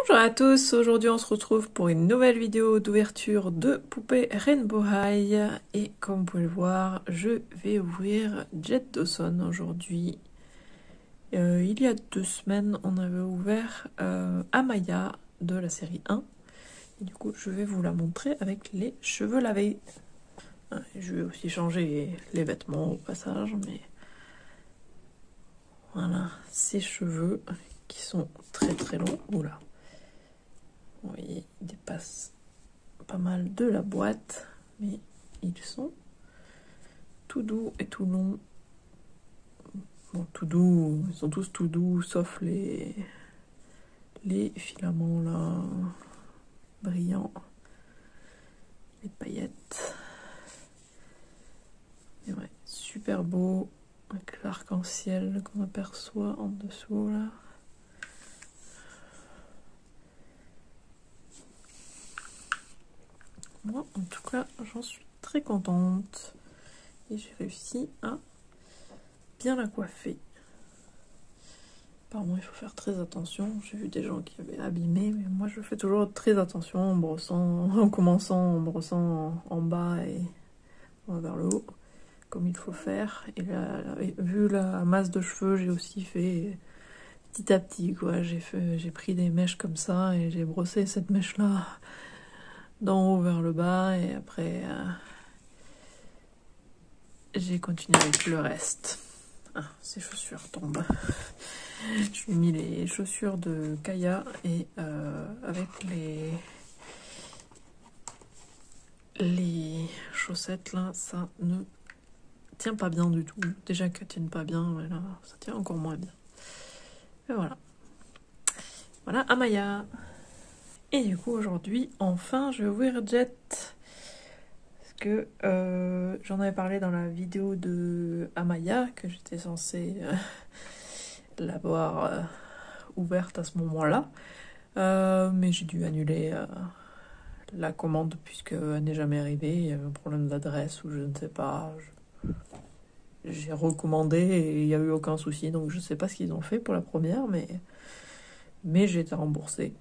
Bonjour à tous, aujourd'hui on se retrouve pour une nouvelle vidéo d'ouverture de poupées Rainbow High et comme vous pouvez le voir, je vais ouvrir Jet Dawson aujourd'hui. Il y a 2 semaines, on avait ouvert Amaya de la série 1 et du coup je vais vous la montrer avec les cheveux lavés. Je vais aussi changer les vêtements au passage, mais voilà, ces cheveux qui sont très longs. Oula. Vous voyez, ils dépassent pas mal de la boîte, mais ils sont tout doux et tout longs. Bon, tout doux, ils sont tous tout doux, sauf les filaments là, brillants, les paillettes. Et ouais, super beau, avec l'arc-en-ciel qu'on aperçoit en dessous là. Moi, en tout cas, j'en suis très contente. Et j'ai réussi à bien la coiffer. Apparemment, il faut faire très attention. J'ai vu des gens qui avaient abîmé, mais moi, je fais toujours très attention en brossant, en commençant en brossant en bas et vers le haut, comme il faut faire. Et là, vu la masse de cheveux, j'ai aussi fait petit à petit, quoi. J'ai pris des mèches comme ça et j'ai brossé cette mèche-là d'en haut vers le bas et après j'ai continué avec le reste. Ah, ces chaussures tombent. Je lui ai mis les chaussures de Kaya et avec les chaussettes là, ça ne tient pas bien du tout. Déjà qu'elles tiennent pas bien, mais là, ça tient encore moins bien. Et voilà. Voilà Amaya. Et du coup aujourd'hui, enfin, je vais ouvrir Jet. Parce que j'en avais parlé dans la vidéo de Amaya, que j'étais censée l'avoir ouverte à ce moment-là. Mais j'ai dû annuler la commande puisqu'elle n'est jamais arrivée. Il y avait un problème d'adresse ou je ne sais pas. J'ai recommandé et il n'y a eu aucun souci. Donc je ne sais pas ce qu'ils ont fait pour la première, mais j'ai été remboursée.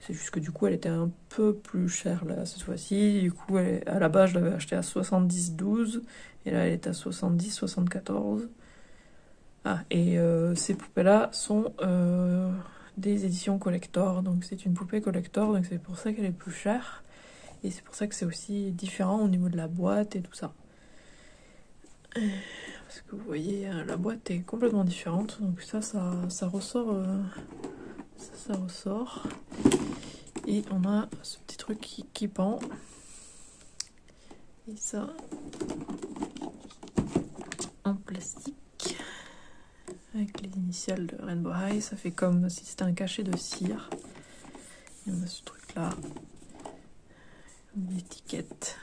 C'est juste que du coup elle était un peu plus chère là cette fois-ci. Du coup à la base je l'avais achetée à 70,12 et là elle est à 70,74. Ah, et ces poupées-là sont des éditions collector, donc c'est une poupée collector, donc c'est pour ça qu'elle est plus chère. Et c'est pour ça que c'est aussi différent au niveau de la boîte et tout ça. Parce que vous voyez, la boîte est complètement différente, donc ça ressort. Ça ressort. Et on a ce petit truc qui pend. Et ça, en plastique. Avec les initiales de Rainbow High, ça fait comme si c'était un cachet de cire. Et on a ce truc là, l'étiquette.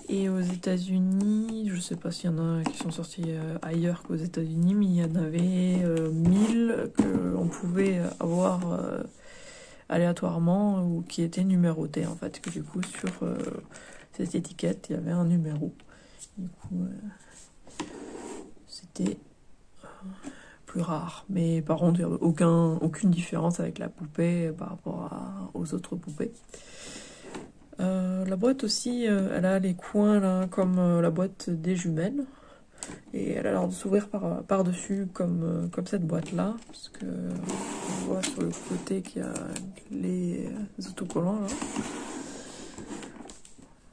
Et aux États-Unis, je sais pas s'il y en a qui sont sortis ailleurs qu'aux États-Unis, mais il y en avait 1000 qu'on pouvait avoir aléatoirement ou qui étaient numérotés en fait. Que du coup, sur cette étiquette, il y avait un numéro. Du coup, c'était plus rare. Mais par contre, il n'y avait aucune différence avec la poupée par rapport aux autres poupées. La boîte aussi, elle a les coins là, comme la boîte des jumelles. Et elle a l'air de s'ouvrir par-dessus comme cette boîte-là. Parce que on voit sur le côté qu'il y a les autocollants là.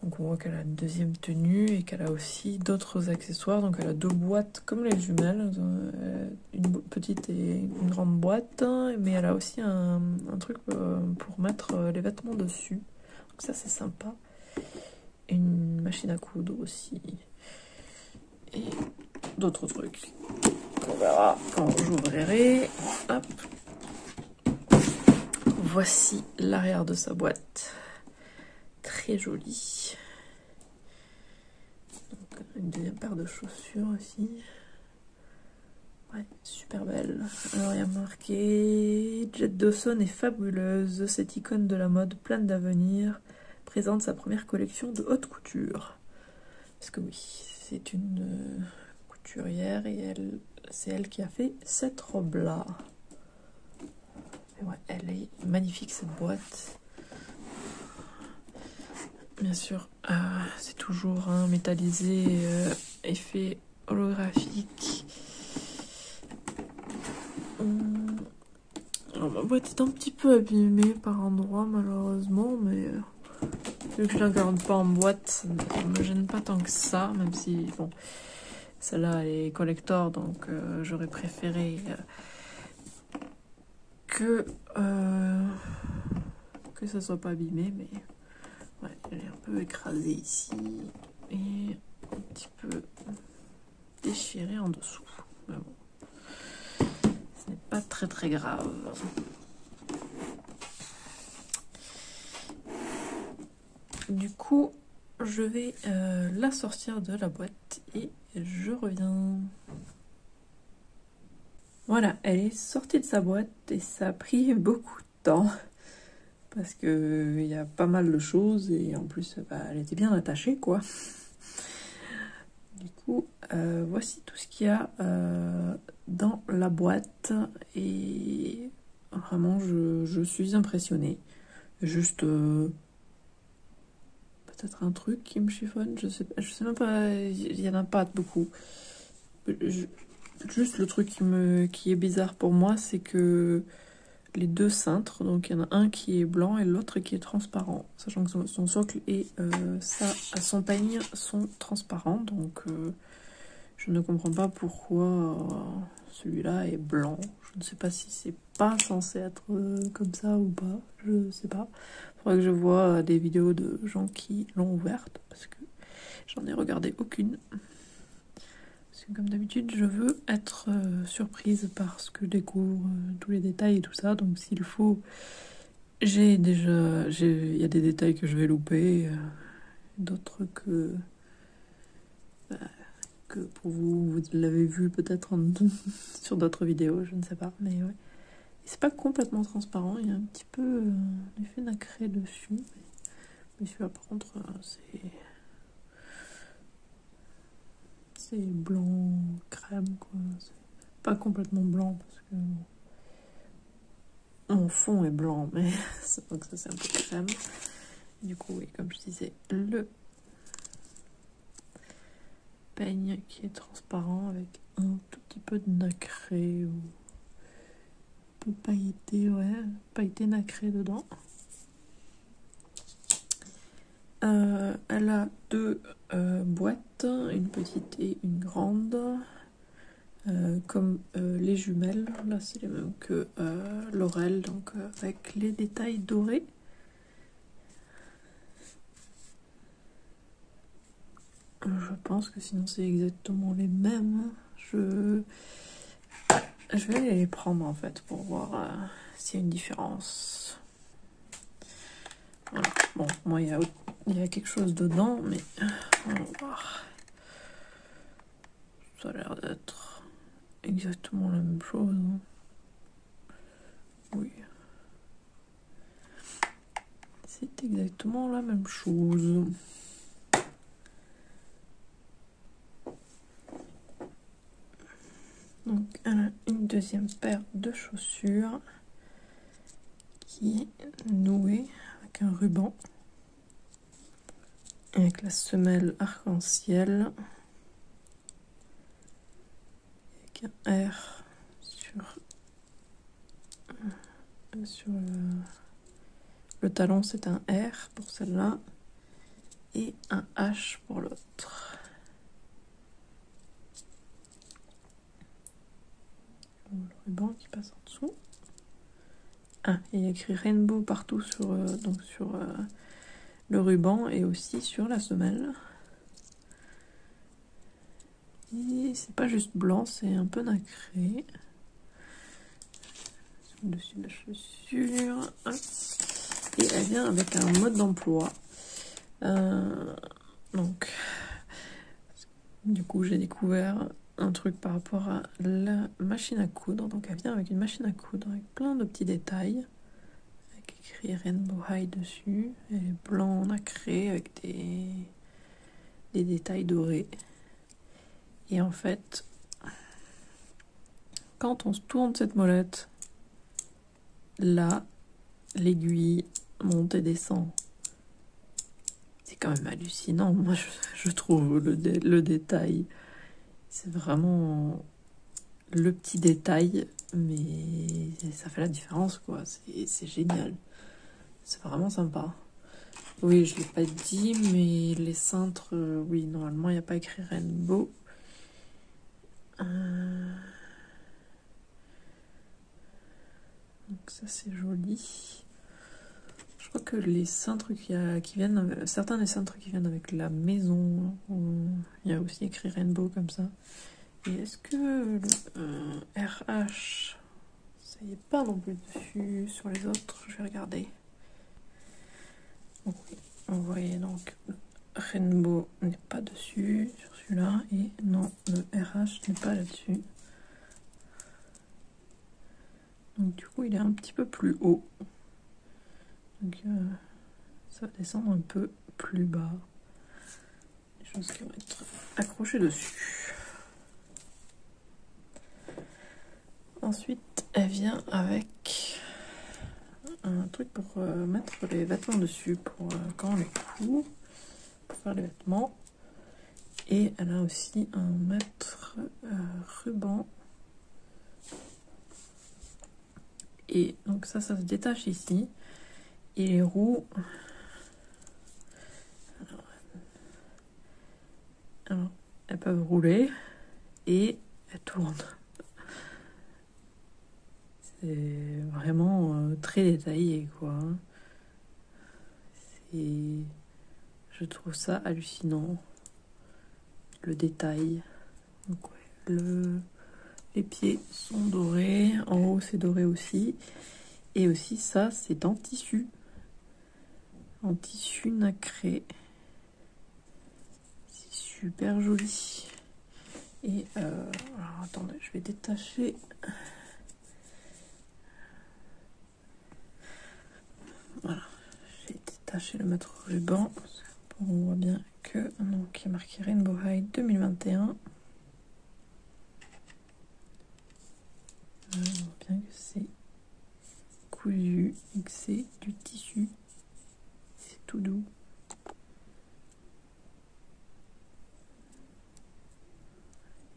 Donc on voit qu'elle a une deuxième tenue et qu'elle a aussi d'autres accessoires. Donc elle a 2 boîtes comme les jumelles, une petite et une grande boîte. Mais elle a aussi un truc pour mettre les vêtements dessus. Donc ça c'est sympa. Une machine à coudre aussi. Et d'autres trucs qu'on verra quand j'ouvrirai. Hop. Voici l'arrière de sa boîte. Très jolie. Donc, une deuxième paire de chaussures aussi. Ouais, super belle. Alors il y a marqué Jet Dawson est fabuleuse. Cette icône de la mode pleine d'avenir présente sa première collection de haute couture. Parce que oui, c'est une couturière et c'est elle qui a fait cette robe-là. Mais ouais, elle est magnifique cette boîte. Bien sûr, c'est toujours un métallisé, effet holographique. Alors, ma boîte est un petit peu abîmée par endroits malheureusement, mais vu que je la garde pas en boîte, ça ne me gêne pas tant que ça, même si bon, celle-là est collector, donc j'aurais préféré que ça soit pas abîmé, mais ouais, elle est un peu écrasée ici et un petit peu déchirée en dessous. Mais bon, ce n'est pas très grave. Du coup, je vais la sortir de la boîte et je reviens. Voilà, elle est sortie de sa boîte et ça a pris beaucoup de temps parce que il y a pas mal de choses et en plus, bah, elle était bien attachée, quoi. Du coup, voici tout ce qu'il y a dans la boîte et vraiment, je suis impressionnée. Juste peut-être un truc qui me chiffonne, je sais même pas, il y en a pas beaucoup. Juste le truc qui est bizarre pour moi, c'est que les deux cintres, donc il y en a un qui est blanc et l'autre qui est transparent, sachant que son socle et son peigne sont transparents, donc je ne comprends pas pourquoi celui-là est blanc. Je ne sais pas si c'est pas censé être comme ça ou pas, je sais pas. Faudrait que je vois des vidéos de gens qui l'ont ouverte, parce que j'en ai regardé aucune. Parce que comme d'habitude, je veux être surprise parce que je découvre tous les détails et tout ça, donc s'il faut, il y a des détails que je vais louper, d'autres que pour vous l'avez vu peut-être sur d'autres vidéos, je ne sais pas, mais ouais. C'est pas complètement transparent, il y a un petit peu d'effet nacré dessus, mais celui-là par contre c'est blanc crème, quoi. C'est pas complètement blanc parce que mon fond est blanc, mais donc ça c'est un peu crème. Du coup, oui, comme je disais, le peigne qui est transparent avec un tout petit peu de nacré ou un peu pailleté, ouais, pailleté nacré dedans. Elle a deux boîtes, une petite et une grande, comme les jumelles. Là, c'est les mêmes que Laurel, donc avec les détails dorés. Je pense que sinon c'est exactement les mêmes. Je vais aller les prendre en fait pour voir s'il y a une différence. Voilà. Bon, moi il y a quelque chose dedans, mais on va voir. Ça a l'air d'être exactement la même chose. Hein. Oui. C'est exactement la même chose. Donc elle a une deuxième paire de chaussures qui est nouée avec un ruban. Avec la semelle arc-en-ciel. Avec un R sur le talon, c'est un R pour celle-là. Et un H pour l'autre. Le ruban qui passe en dessous. Ah, il y a écrit Rainbow partout sur le ruban et aussi sur la semelle. Et c'est pas juste blanc, c'est un peu nacré. Sur le dessus de la chaussure. Et elle vient avec un mode d'emploi. Donc, du coup, j'ai découvert un truc par rapport à la machine à coudre. Donc, elle vient avec une machine à coudre avec plein de petits détails. Avec écrit Rainbow High dessus. Elle est blanc nacré avec des détails dorés. Et en fait, quand on se tourne cette molette, là, l'aiguille monte et descend. C'est quand même hallucinant, moi je trouve le détail. C'est vraiment le petit détail, mais ça fait la différence, quoi. C'est génial. C'est vraiment sympa. Oui, je l'ai pas dit, mais les cintres, oui, normalement, il n'y a pas écrit Rainbow. Donc ça, c'est joli. Je crois que les cintres qui viennent, certains des cintres qui viennent avec la maison, il y a aussi écrit Rainbow comme ça. Et est-ce que le RH, ça y est pas non plus dessus sur les autres? Je vais regarder. Oui, vous voyez donc Rainbow n'est pas dessus sur celui-là et non, le RH n'est pas là-dessus. Donc du coup, il est un petit peu plus haut. Donc ça va descendre un peu plus bas. Des choses qui vont être accrochées dessus. Ensuite, elle vient avec un truc pour mettre les vêtements dessus, pour quand on les coud, pour faire les vêtements. Et elle a aussi un mètre ruban. Et donc ça se détache ici. Et les roues... Alors, elles peuvent rouler et elles tournent. C'est vraiment très détaillé, quoi. Je trouve ça hallucinant. Le détail. Donc, ouais, les pieds sont dorés. En haut, c'est doré aussi. Et aussi, ça, c'est en tissu. En tissu nacré. C'est super joli. Et alors, attendez, je vais détacher... Voilà, j'ai détaché le mètre ruban. On voit bien que donc il est marqué Rainbow High 2021. On voit bien que c'est cousu et que c'est du tissu. C'est tout doux.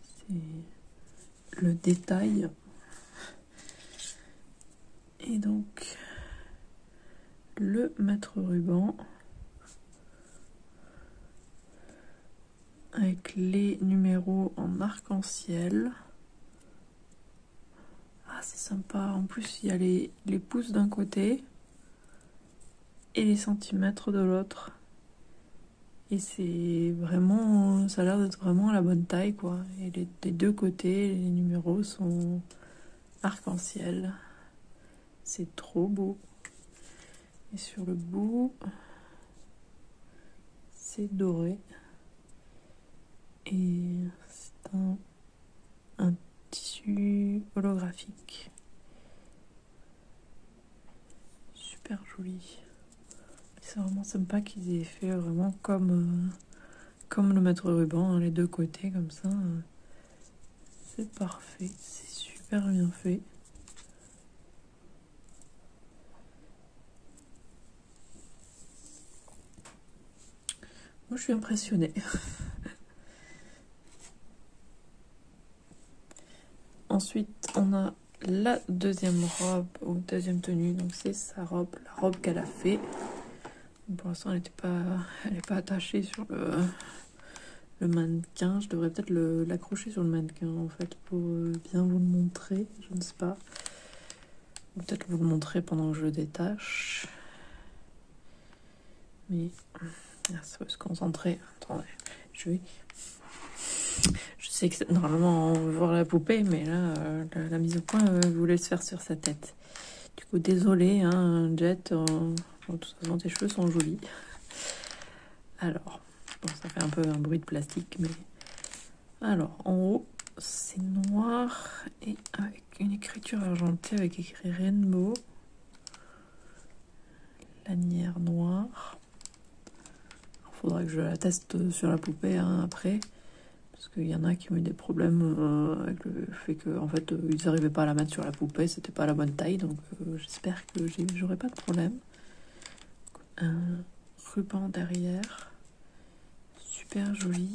C'est le détail. Et donc le mètre ruban avec les numéros en arc-en-ciel. Ah, c'est sympa. En plus, il y a les pouces d'un côté et les centimètres de l'autre. Et c'est vraiment... Ça a l'air d'être vraiment à la bonne taille, quoi. Et des deux côtés, les numéros sont arc-en-ciel. C'est trop beau. Et sur le bout, c'est doré. Et c'est un tissu holographique. Super joli. C'est vraiment sympa qu'ils aient fait vraiment comme le mètre ruban, hein, les deux côtés comme ça. C'est parfait. C'est super bien fait. Moi, je suis impressionnée. Ensuite, on a la deuxième robe ou deuxième tenue. Donc, c'est sa robe, la robe qu'elle a fait. Pour l'instant, elle n'est pas attachée sur le mannequin. Je devrais peut-être l'accrocher sur le mannequin, en fait, pour bien vous le montrer. Je ne sais pas. Ou peut-être vous le montrer pendant que je le détache. Mais ça va se concentrer. Attendez, je sais que normalement on veut voir la poupée, mais là la mise au point voulait se faire sur sa tête. Du coup, désolé, hein, Jet. Bon, de toute façon, tes cheveux sont jolis. Alors, bon, ça fait un peu un bruit de plastique, mais alors en haut c'est noir et avec une écriture argentée avec écrit Rainbow. Lanière noire. Faudra que je la teste sur la poupée, hein, après, Parce qu'il y en a qui ont eu des problèmes avec le fait que en fait, ils n'arrivaient pas à la mettre sur la poupée, c'était pas la bonne taille, donc j'espère que j'aurai pas de problème. Un ruban derrière, super joli.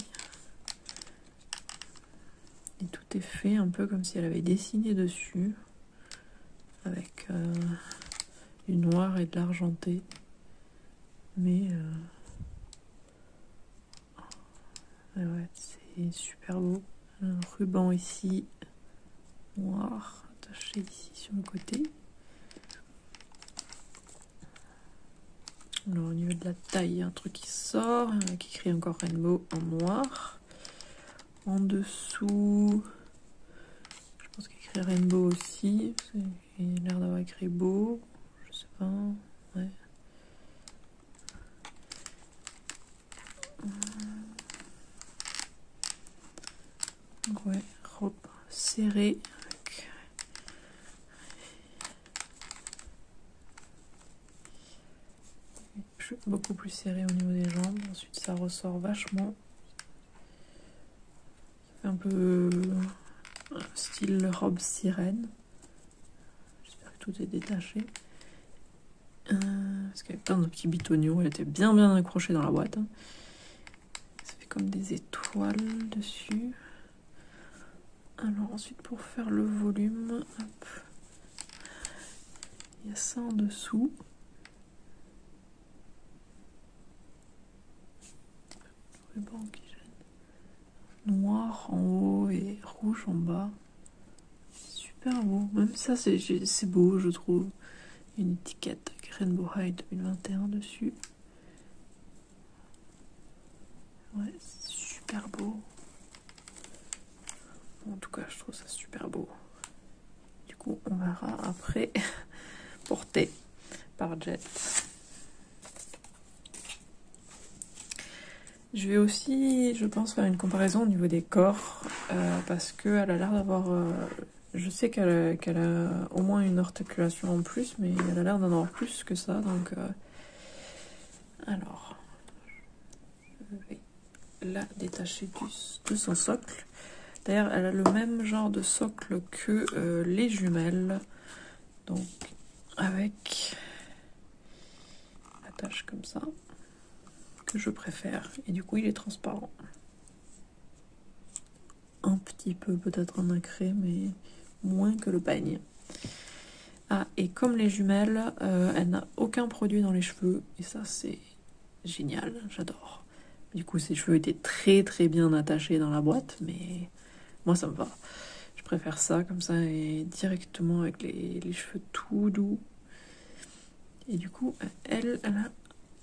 Et tout est fait un peu comme si elle avait dessiné dessus, avec du noir et de l'argenté. Mais ouais, c'est super beau. Un ruban ici, noir, attaché ici sur le côté. Alors au niveau de la taille, il y a un truc qui sort, qui écrit encore Rainbow en noir. En dessous, je pense qu'il écrit Rainbow aussi. Il a l'air d'avoir écrit beau. Je sais pas. Ouais. Donc ouais, robe serrée. Beaucoup plus serré au niveau des jambes. Ensuite, ça ressort vachement. Ça fait un peu style robe sirène. J'espère que tout est détaché. Parce qu'il y avait plein de petits bitognons. Elle était bien accrochée dans la boîte. Ça fait comme des étoiles dessus. Alors ensuite, pour faire le volume, hop, il y a ça en dessous. Ruban qui gêne. Noir en haut et rouge en bas. Super beau. Même ça, c'est beau, je trouve. Une étiquette Rainbow High 2021 dessus. Ouais, c'est super beau. En tout cas, je trouve ça super beau. Du coup, on verra après porté par Jet. Je vais aussi, je pense, faire une comparaison au niveau des corps parce qu'elle a l'air d'avoir... je sais qu'elle a au moins une articulation en plus, mais elle a l'air d'en avoir plus que ça. Donc, alors, je vais la détacher de son socle. D'ailleurs, elle a le même genre de socle que les jumelles. Donc, avec l'attache comme ça, que je préfère. Et du coup, il est transparent. Un petit peu, peut-être en nacré, mais moins que le peigne. Ah, et comme les jumelles, elle n'a aucun produit dans les cheveux. Et ça, c'est génial, j'adore. Du coup, ses cheveux étaient très bien attachés dans la boîte, mais moi, ça me va. Je préfère ça, comme ça, et directement avec les cheveux tout doux. Et du coup, elle a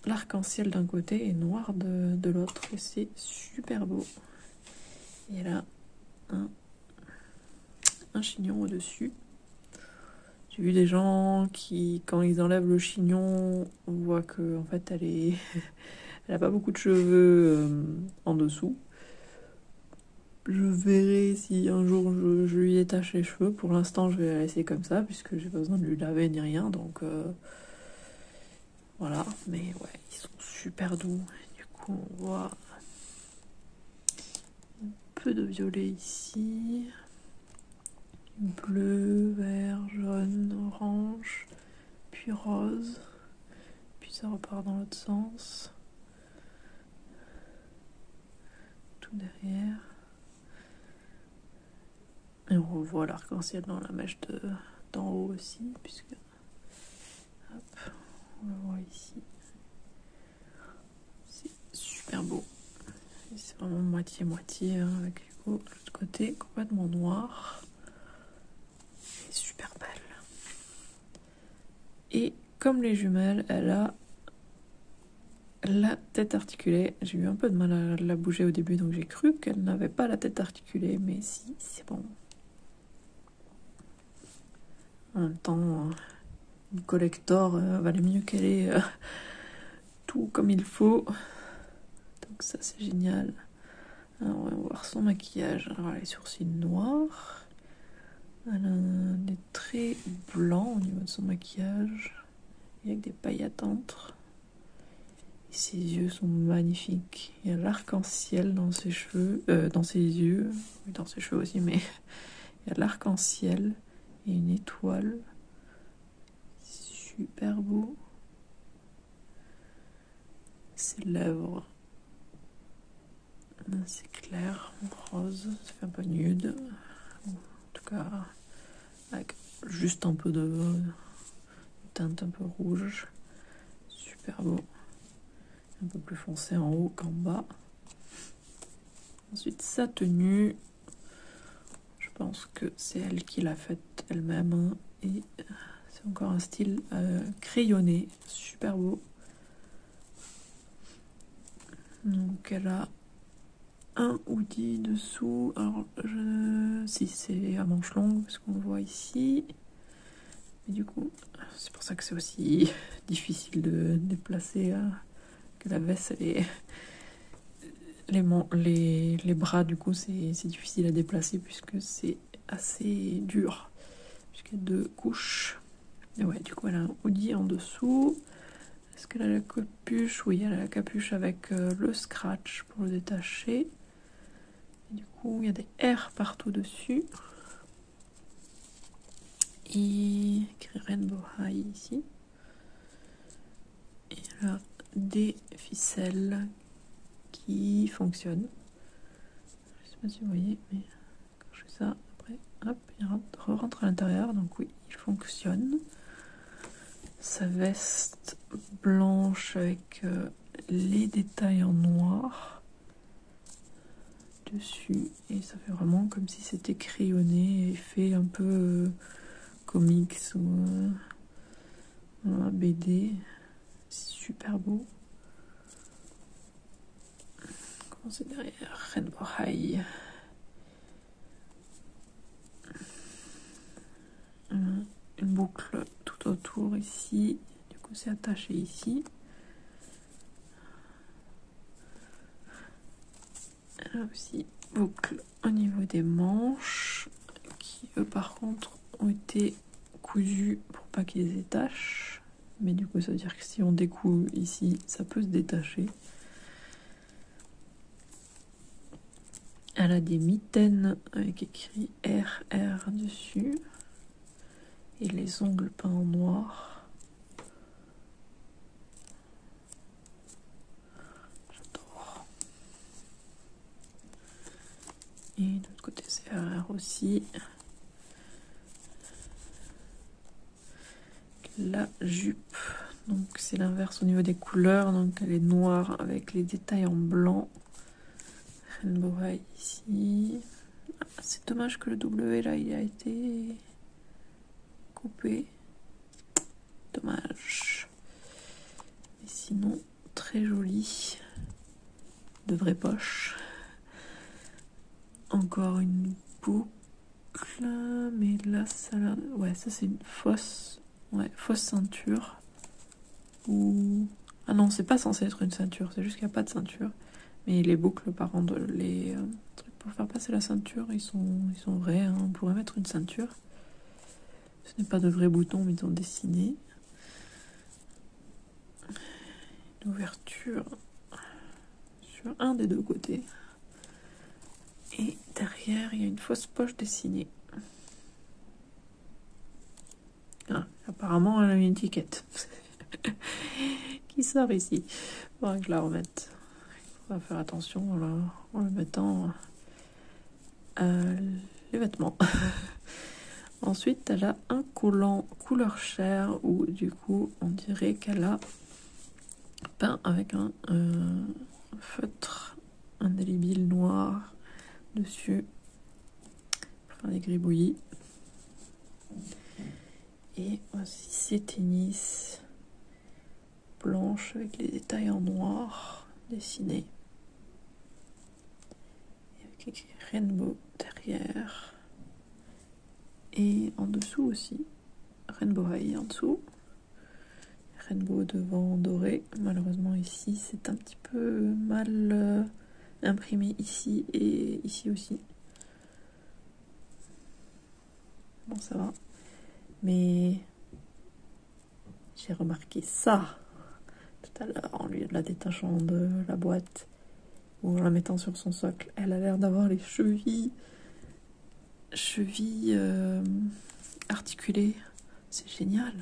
l'arc-en-ciel d'un côté et noir de l'autre. Et c'est super beau. Et elle a un chignon au-dessus. J'ai vu des gens qui, quand ils enlèvent le chignon, on voit que en fait, elle a pas beaucoup de cheveux en dessous. Je verrai si un jour je lui détache les cheveux. Pour l'instant, je vais la laisser comme ça, puisque j'ai pas besoin de lui laver ni rien. Donc, voilà. Mais ouais, ils sont super doux. Et du coup, on voit un peu de violet ici. Bleu, vert, jaune, orange. Puis rose. Puis ça repart dans l'autre sens. Tout derrière. Et on revoit l'arc-en-ciel dans la mèche d'en haut aussi, puisque hop, on le voit ici. C'est super beau. Et c'est vraiment moitié-moitié, hein, avec du coup l'autre côté complètement noir. C'est super belle. Et comme les jumelles, elle a la tête articulée. J'ai eu un peu de mal à la bouger au début, donc j'ai cru qu'elle n'avait pas la tête articulée, mais si, c'est bon. En même temps, une collector valait mieux qu'elle ait tout comme il faut. Donc ça, c'est génial. Alors, on va voir son maquillage. Alors, les sourcils noirs. Elle a des traits blancs au niveau de son maquillage. Et avec des paillettes entre. Et ses yeux sont magnifiques. Il y a l'arc-en-ciel dans ses cheveux, dans ses yeux, oui, dans ses cheveux aussi, mais il y a l'arc-en-ciel et une étoile. Super beau. Ses lèvres, c'est clair, rose, ça fait un peu nude. En tout cas, avec juste un peu de teinte un peu rouge. Super beau. Un peu plus foncé en haut qu'en bas. Ensuite, sa tenue. Je pense que c'est elle qui l'a faite elle-même. Hein, et c'est encore un style crayonné. Super beau. Donc, elle a un hoodie dessous. Alors, si c'est à manches longues, parce qu'on le voit ici. Mais du coup, c'est pour ça que c'est aussi difficile de déplacer. Que la veste, elle est... les bras, du coup, c'est difficile à déplacer puisque c'est assez dur. Puisqu'il y a 2 couches. Et ouais, du coup, elle a un hoodie en dessous. Est-ce qu'elle a la capuche? Oui, elle a la capuche avec le scratch pour le détacher. Et du coup, il y a des R partout dessus. Et écrit Rainbow High ici. Et elle a des ficelles qui fonctionnent. Je sais pas si vous voyez, mais quand je fais ça, après, hop, il rentre à l'intérieur. Donc oui, il fonctionne. Sa veste blanche avec les détails en noir dessus. Et ça fait vraiment comme si c'était crayonné et fait un peu comics ou BD. Super beau. Comment c'est derrière? Rainbow High. Une boucle tout autour ici. Du coup, c'est attaché ici. Là aussi, boucle au niveau des manches qui, eux, par contre, ont été cousus pour pas qu'ils aient des taches. Mais du coup, ça veut dire que si on découd ici, ça peut se détacher. Elle a des mitaines avec écrit RR dessus. Et les ongles peints en noir. J'adore. Et de l'autre côté, c'est RR aussi. La jupe, donc c'est l'inverse au niveau des couleurs. Donc elle est noire avec les détails en blanc. Rainbow High ici. Ah, c'est dommage que le W là il a été coupé. Dommage. Mais sinon, très joli. De vraies poches. Encore une boucle. Mais là, ça... Ouais, ça c'est une fausse... Ouais, fausse ceinture. Ou... Ah non, c'est pas censé être une ceinture. C'est juste qu'il n'y a pas de ceinture. Mais les boucles, par contre, les trucs pour faire passer la ceinture, ils sont vrais. Hein. On pourrait mettre une ceinture. Ce n'est pas de vrais boutons, mais ils ont dessiné. Une ouverture sur un des 2 côtés. Et derrière, il y a une fausse poche dessinée. Ah, apparemment, elle a une étiquette qui sort ici. Il faudra que je la remette. Il va faire attention en le mettant les vêtements. Ensuite, elle a un collant couleur chair où du coup, on dirait qu'elle a peint avec un feutre indélébile noir dessus pour faire des gribouillis. Et aussi ses tennis blanches avec les détails en noir dessinés. Et avec écrit Rainbow derrière. Et en dessous aussi, Rainbow High en dessous. Rainbow devant doré. Malheureusement ici c'est un petit peu mal imprimé ici et ici aussi. Bon ça va. Mais j'ai remarqué ça. tout à l'heure en lui la détachant de la boîte ou en la mettant sur son socle. Elle a l'air d'avoir les chevilles articulées. C'est génial.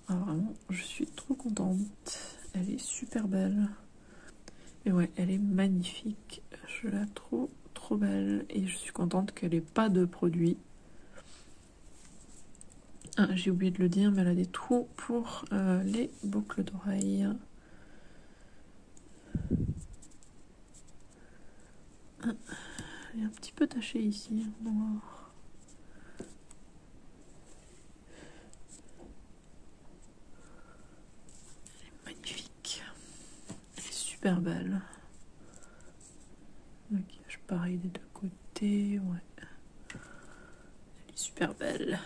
Ah, vraiment, je suis trop contente. Elle est super belle. Et ouais, elle est magnifique. Je la trouve trop belle. Et je suis contente qu'elle ait pas de produit. Ah, j'ai oublié de le dire, mais elle a des trous pour les boucles d'oreilles. Ah, elle est un petit peu tachée ici, en noir. Elle est magnifique. Elle est super belle. Maquillage pareil des deux côtés, ouais. Elle est super belle.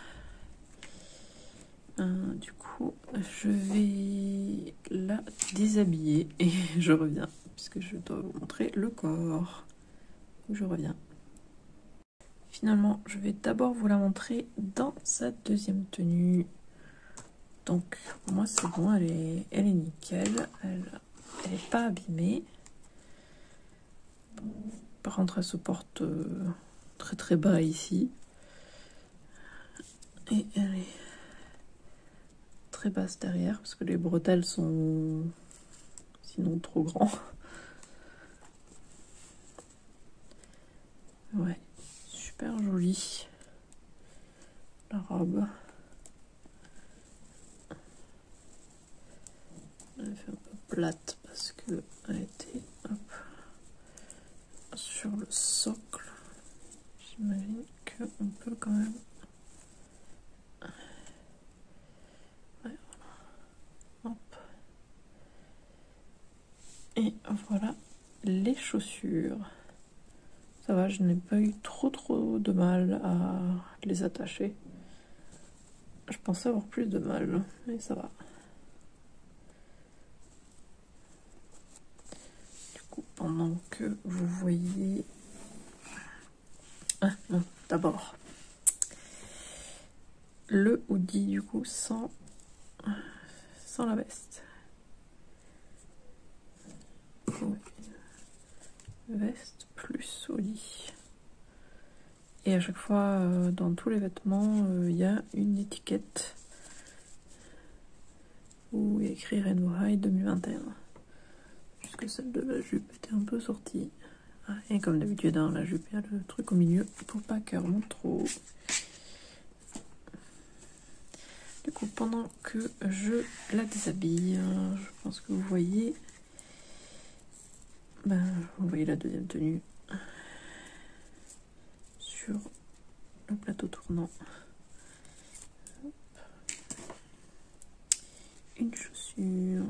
Du coup, je vais la déshabiller et je reviens, puisque je dois vous montrer le corps. Je reviens. Finalement, je vais d'abord vous la montrer dans sa deuxième tenue. Donc, pour moi, c'est bon, elle est nickel. Elle est pas abîmée. Par contre, elle se porte très très bas ici. Et elle est très basse derrière, parce que les bretelles sont sinon trop grands. Ouais, super jolie la robe. Elle fait un peu plate parce que elle était sur le socle. J'imagine qu'on peut quand même. Ouais, voilà. Hop. Et voilà les chaussures. Ça va, je n'ai pas eu trop de mal à les attacher. Je pensais avoir plus de mal, mais ça va. Du coup, pendant que vous voyez... Ah non, d'abord. Le hoodie, du coup, sans la veste. Ouais. Veste plus hoodie. Et à chaque fois, dans tous les vêtements, il y a une étiquette où il y a écrit Rainbow High 2021. Puisque celle de la jupe était un peu sortie. Ah, et comme d'habitude, dans la jupe, il y a le truc au milieu pour pas qu'elle remonte trop. Du coup, pendant que je la déshabille, je pense que vous voyez la deuxième tenue sur le plateau tournant. Une chaussure.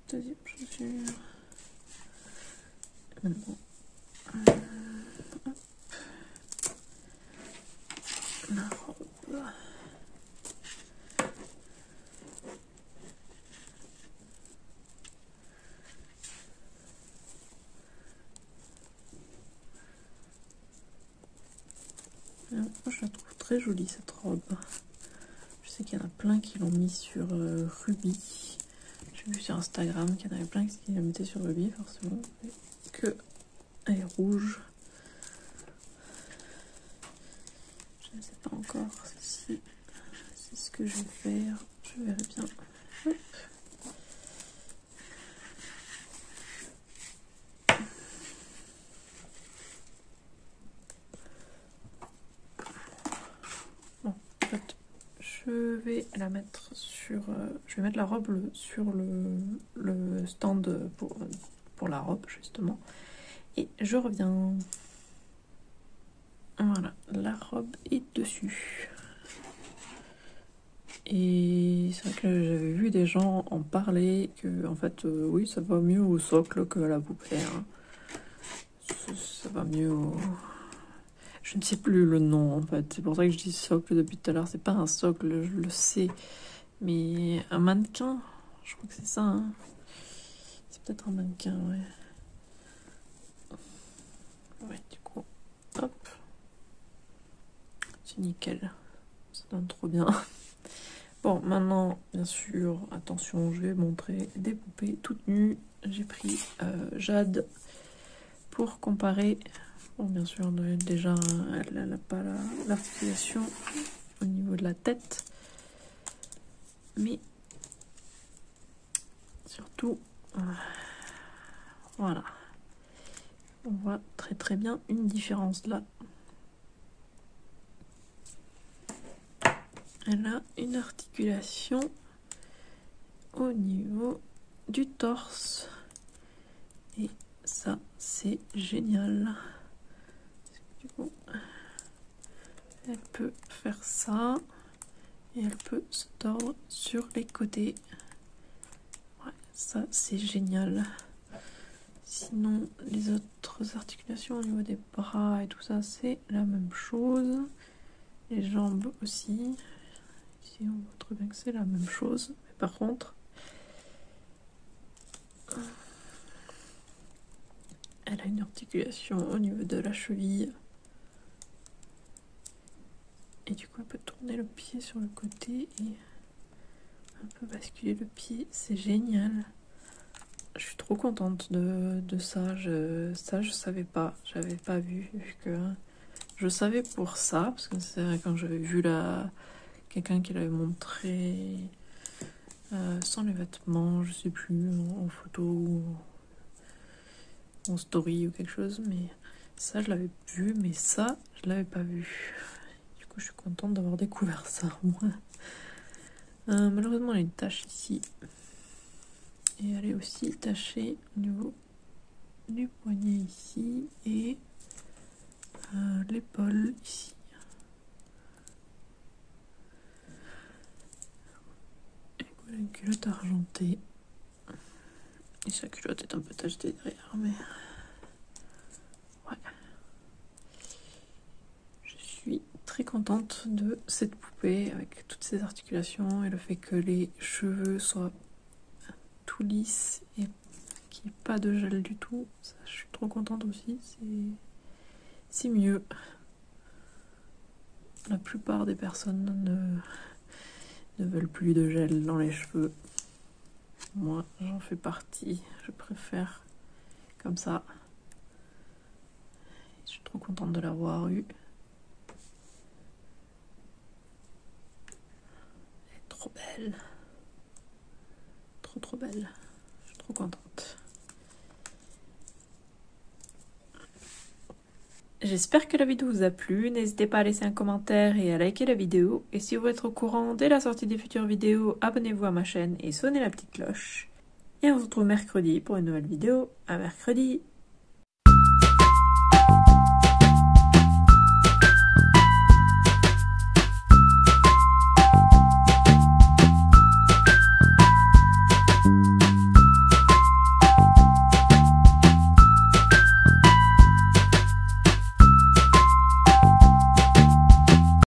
Deuxième chaussure. Maintenant, la robe. Moi, je la trouve très jolie cette robe. Je sais qu'il y en a plein qui l'ont mis sur Ruby. J'ai vu sur Instagram qu'il y en avait plein qui la mettaient sur Ruby, forcément. Mais que elle est rouge. Je ne sais pas encore si c'est ce que je vais faire. Je verrai bien. Hop. Bon, en fait, je vais la mettre sur... je vais mettre la robe sur le stand pour la robe, justement. Et je reviens. Voilà, la robe est dessus. Et c'est vrai que j'avais vu des gens en parler, que en fait, oui, ça va mieux au socle que à la poupée. Hein. Ça va mieux au... Je ne sais plus le nom, en fait. C'est pour ça que je dis socle depuis tout à l'heure. C'est pas un socle, je le sais. Mais un mannequin, je crois que c'est ça. Hein. C'est peut-être un mannequin, ouais. Ouais, du coup, hop. C'est nickel. ça donne trop bien. Bon, maintenant, bien sûr, attention, je vais montrer des poupées toutes nues. J'ai pris Jade pour comparer. Bon, bien sûr, déjà, elle n'a pas l'articulation au niveau de la tête. Mais surtout, voilà. On voit très bien une différence là. Elle a une articulation au niveau du torse. Et ça, c'est génial. Du coup, elle peut faire ça. Et elle peut se tordre sur les côtés. Ouais, ça, c'est génial. Sinon, les autres articulations au niveau des bras et tout ça, c'est la même chose. Les jambes aussi. Ici, on voit très bien que c'est la même chose. Mais par contre, elle a une articulation au niveau de la cheville. Et du coup, elle peut tourner le pied sur le côté et un peu basculer le pied. C'est génial. Je suis trop contente de ça. Ça, je savais pas. J'avais pas vu que... Je savais pour ça, parce que c'est vrai, quand j'avais vu quelqu'un qui l'avait montré sans les vêtements, je sais plus, en photo ou en story ou quelque chose, mais ça je l'avais vu, mais ça je l'avais pas vu. Du coup je suis contente d'avoir découvert ça au moins. Malheureusement elle a une tache ici, et elle est aussi tachée au niveau du poignet ici et l'épaule ici. Une culotte argentée. Et sa culotte est un peu tachetée derrière, mais ouais. Je suis très contente de cette poupée avec toutes ses articulations et le fait que les cheveux soient tout lisses et qu'il n'y ait pas de gel du tout. Ça, je suis trop contente aussi. C'est mieux. La plupart des personnes ne veulent plus de gel dans les cheveux. Moi, j'en fais partie. Je préfère comme ça. Je suis trop contente de l'avoir eu. Elle est trop belle. Trop belle. Je suis trop contente. J'espère que la vidéo vous a plu. N'hésitez pas à laisser un commentaire et à liker la vidéo. Et si vous voulez être au courant dès la sortie des futures vidéos, abonnez-vous à ma chaîne et sonnez la petite cloche. Et on se retrouve mercredi pour une nouvelle vidéo. À mercredi!